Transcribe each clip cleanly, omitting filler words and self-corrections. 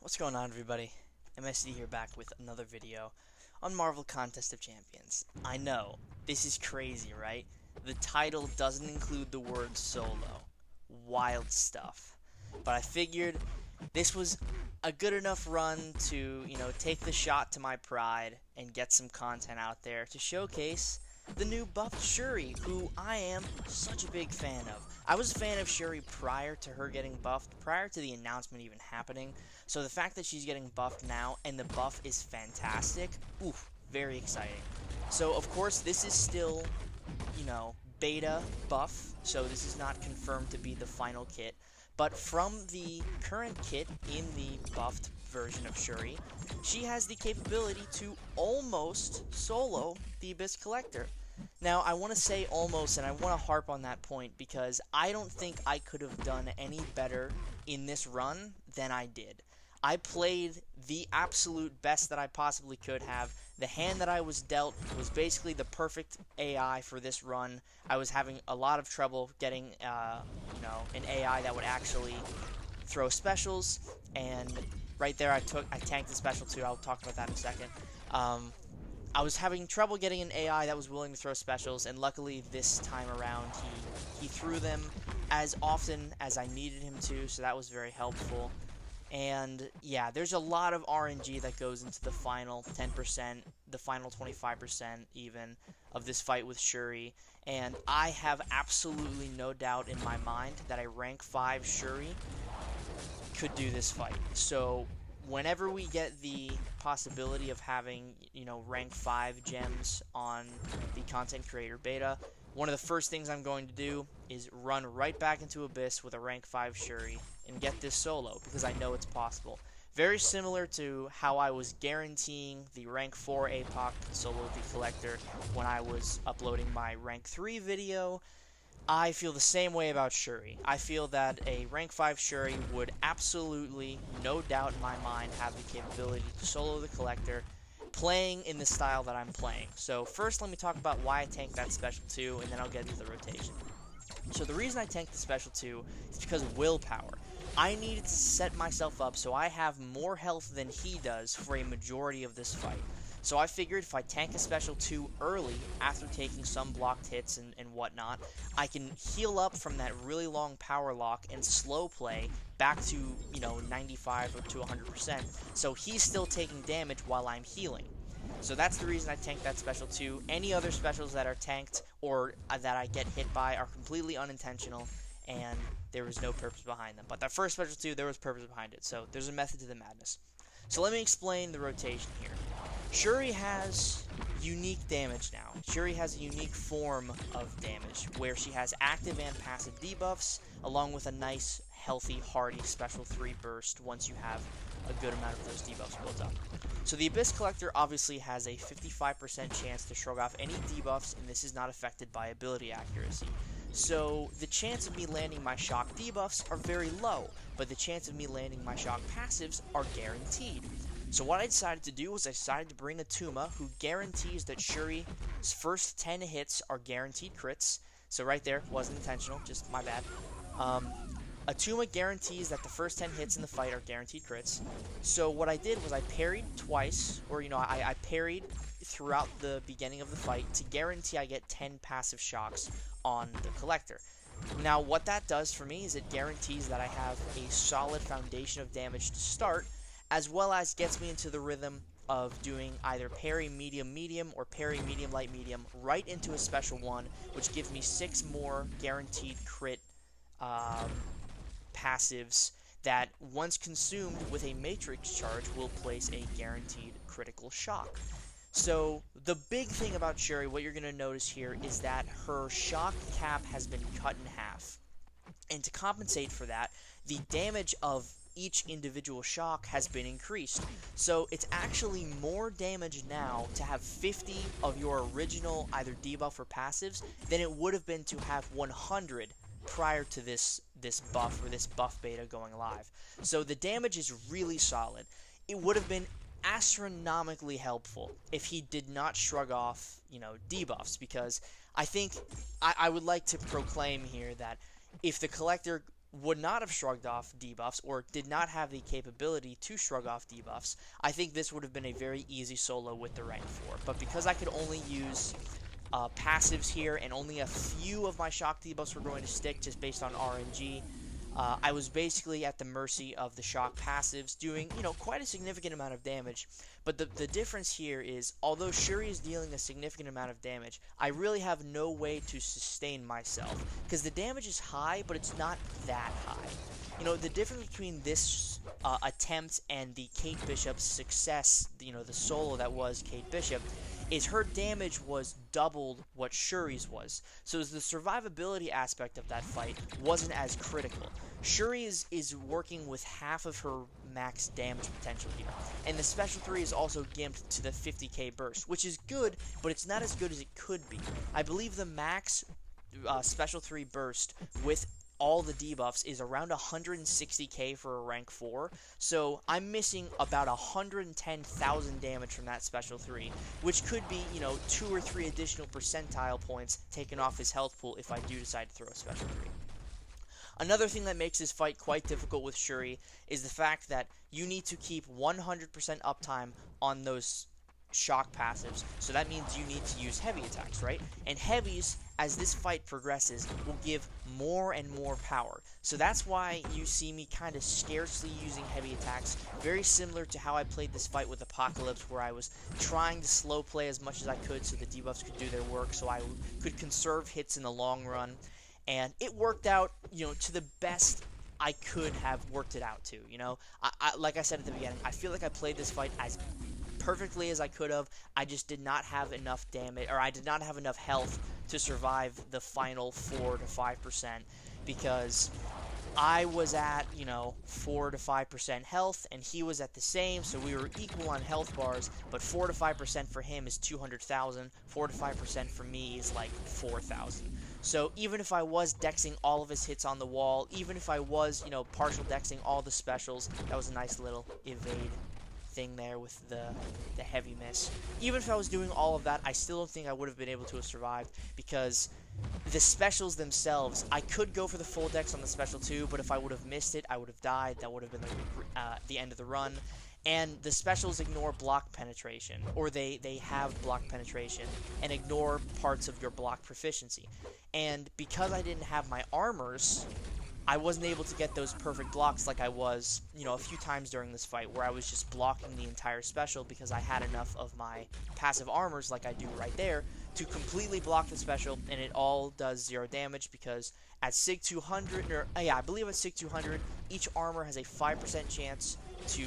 What's going on, everybody? MSD here, back with another video on Marvel Contest of Champions. I know, this is crazy, right? The title doesn't include the word solo. Wild stuff. But I figured this was a good enough run to, take the shot to my pride and get some content out there to showcase the new buffed Shuri, who I am such a big fan of. I was a fan of Shuri prior to her getting buffed, prior to the announcement even happening, so the fact that she's getting buffed now and the buff is fantastic, oof, very exciting. So of course this is still, beta buff, so this is not confirmed to be the final kit, but from the current kit in the buffed version of Shuri, she has the capability to almost solo the Abyss Collector. Now, I want to say almost, and I want to harp on that point, because I don't think I could have done any better in this run than I did. I played the absolute best that I possibly could have. The hand that I was dealt was basically the perfect AI for this run. I was having a lot of trouble getting, an AI that would actually throw specials, and right there I tanked the special too. I'll talk about that in a second. I was having trouble getting an AI that was willing to throw specials, and luckily this time around he threw them as often as I needed him to, so that was very helpful. And yeah, there's a lot of RNG that goes into the final 10%, the final 25% even, of this fight with Shuri, and I have absolutely no doubt in my mind that a rank 5 Shuri could do this fight. So whenever we get the possibility of having, rank 5 gems on the content creator beta, one of the first things I'm going to do is run right back into Abyss with a rank 5 Shuri and get this solo, because I know it's possible. Very similar to how I was guaranteeing the rank 4 APOC solo the Collector when I was uploading my rank 3 video. I feel the same way about Shuri. I feel that a rank 5 Shuri would absolutely, no doubt in my mind, have the capability to solo the Collector, playing in the style that I'm playing. So first let me talk about why I tanked that special 2, and then I'll get into the rotation. So the reason I tanked the special 2 is because of willpower. I needed to set myself up so I have more health than he does for a majority of this fight. So I figured if I tank a special 2 early, after taking some blocked hits and whatnot, I can heal up from that really long power lock and slow play back to, 95 or to 100%. So he's still taking damage while I'm healing. So that's the reason I tanked that special 2. Any other specials that are tanked or that I get hit by are completely unintentional, and there was no purpose behind them. But that first special 2, there was purpose behind it. So there's a method to the madness. So let me explain the rotation here. Shuri has unique damage now. Shuri has a unique form of damage, where she has active and passive debuffs, along with a nice, healthy, hardy special 3 burst once you have a good amount of those debuffs built up. So the Abyss Collector obviously has a 55% chance to shrug off any debuffs, and this is not affected by ability accuracy. So the chance of me landing my shock debuffs are very low, but the chance of me landing my shock passives are guaranteed. So what I decided to do was I decided to bring a Tuma, who guarantees that Shuri's first 10 hits are guaranteed crits. So right there, wasn't intentional, just my bad. A Tuma guarantees that the first 10 hits in the fight are guaranteed crits. So what I did was I parried twice, or I parried throughout the beginning of the fight to guarantee I get 10 passive shocks on the Collector. Now what that does for me is it guarantees that I have a solid foundation of damage to start, as well as gets me into the rhythm of doing either parry medium medium or parry medium light medium right into a special 1, which gives me 6 more guaranteed crit passives that, once consumed with a matrix charge, will place a guaranteed critical shock. So the big thing about Shuri, what you're going to notice here, is that her shock cap has been cut in half. And to compensate for that, the damage of each individual shock has been increased. So it's actually more damage now to have 50 of your original either debuff or passives than it would have been to have 100 prior to this buff, or this buff beta going live. So the damage is really solid. It would have been astronomically helpful if he did not shrug off, debuffs, because I think I would like to proclaim here that if the Collector would not have shrugged off debuffs or did not have the capability to shrug off debuffs, I think this would have been a very easy solo with the rank 4. But because I could only use passives here and only a few of my shock debuffs were going to stick just based on RNG, I was basically at the mercy of the shock passives, doing, quite a significant amount of damage. But the difference here is, although Shuri is dealing a significant amount of damage, I really have no way to sustain myself, because the damage is high, but it's not that high. The difference between this attempt and the Kate Bishop's success, the solo that was Kate Bishop, is her damage was doubled what Shuri's was. So the survivability aspect of that fight wasn't as critical. Shuri is working with half of her max damage potential here. And the special 3 is also gimped to the 50k burst, which is good, but it's not as good as it could be. I believe the max special 3 burst with all the debuffs is around 160k for a rank 4, so I'm missing about 110,000 damage from that special 3, which could be, 2 or 3 additional percentile points taken off his health pool if I do decide to throw a special 3. Another thing that makes this fight quite difficult with Shuri is the fact that you need to keep 100% uptime on those shock passives, so that means you need to use heavy attacks, right? And heavies, as this fight progresses, will give more and more power. So that's why you see me kind of scarcely using heavy attacks, very similar to how I played this fight with Apocalypse, where I was trying to slow play as much as I could so the debuffs could do their work, so I could conserve hits in the long run. And it worked out, to the best I could have worked it out to, like I said at the beginning, I feel like I played this fight as perfectly as I could have. I just did not have enough damage, or I did not have enough health to survive the final 4 to 5%, because I was at, 4 to 5% health, and he was at the same, so we were equal on health bars, but 4 to 5% for him is 200,000, 4 to 5% for me is like 4,000. So even if I was dexing all of his hits on the wall, even if I was, partial dexing all the specials, that was a nice little evade thing there with the heavy miss. Even if I was doing all of that, I still don't think I would have been able to have survived, because the specials themselves, I could go for the full dex on the special 2, but if I would have missed it, I would have died. That would have been the end of the run. And the specials ignore block penetration, or they have block penetration, and ignore parts of your block proficiency. And because I didn't have my armors, I wasn't able to get those perfect blocks like I was, a few times during this fight, where I was just blocking the entire special because I had enough of my passive armors, like I do right there, to completely block the special, and it all does 0 damage, because at Sig 200, I believe at Sig 200, each armor has a 5% chance to,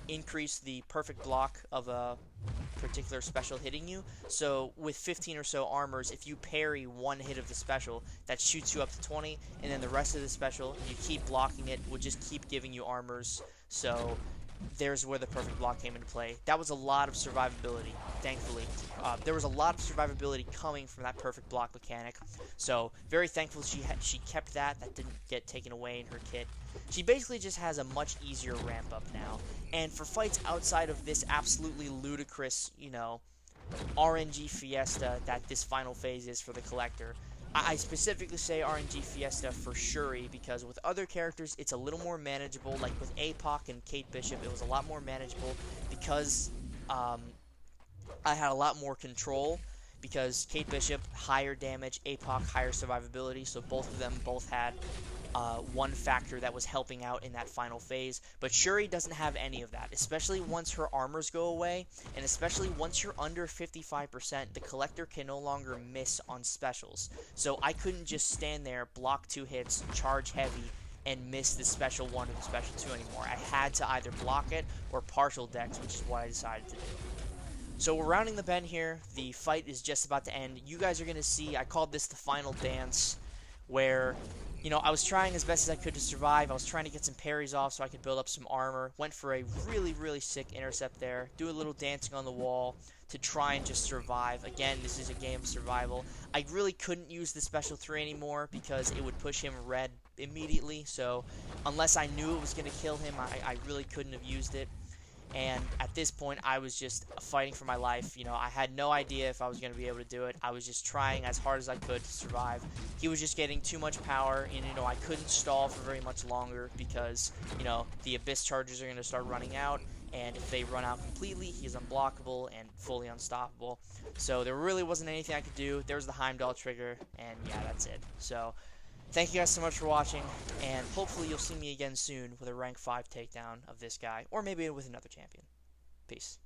increase the perfect block of a particular special hitting you. So with 15 or so armors, if you parry one hit of the special, that shoots you up to 20, and then the rest of the special, you keep blocking it, will just keep giving you armors. So there's where the perfect block came into play. That was a lot of survivability, thankfully. There was a lot of survivability coming from that perfect block mechanic. So very thankful she kept that. That didn't get taken away in her kit. She basically just has a much easier ramp up now. And for fights outside of this absolutely ludicrous, RNG fiesta that this final phase is for the Collector, I specifically say RNG Fiesta for Shuri, because with other characters, it's a little more manageable. Like with APOC and Kate Bishop, it was a lot more manageable because I had a lot more control, because Kate Bishop, higher damage, APOC, higher survivability, so both of them had one factor that was helping out in that final phase. But Shuri doesn't have any of that, especially once her armors go away, and especially once you're under 55%, the Collector can no longer miss on specials. So I couldn't just stand there, block 2 hits, charge heavy, and miss the special 1 or the special 2 anymore. I had to either block it or partial dex, which is what I decided to do. So we're rounding the bend here. The fight is just about to end. You guys are going to see, I called this the final dance, where I was trying as best as I could to survive. I was trying to get some parries off so I could build up some armor. Went for a really, really sick intercept there. Do a little dancing on the wall to try and just survive. Again, this is a game of survival. I really couldn't use the special 3 anymore because it would push him red immediately. So unless I knew it was going to kill him, I really couldn't have used it. And at this point, I was just fighting for my life. You know, I had no idea if I was going to be able to do it. I was just trying as hard as I could to survive. He was just getting too much power, and, you know, I couldn't stall for very much longer because, you know, the Abyss charges are going to start running out. And if they run out completely, he's unblockable and fully unstoppable. So there really wasn't anything I could do. There was the Heimdall trigger, and yeah, that's it. So thank you guys so much for watching, and hopefully you'll see me again soon with a rank 5 takedown of this guy, or maybe with another champion. Peace.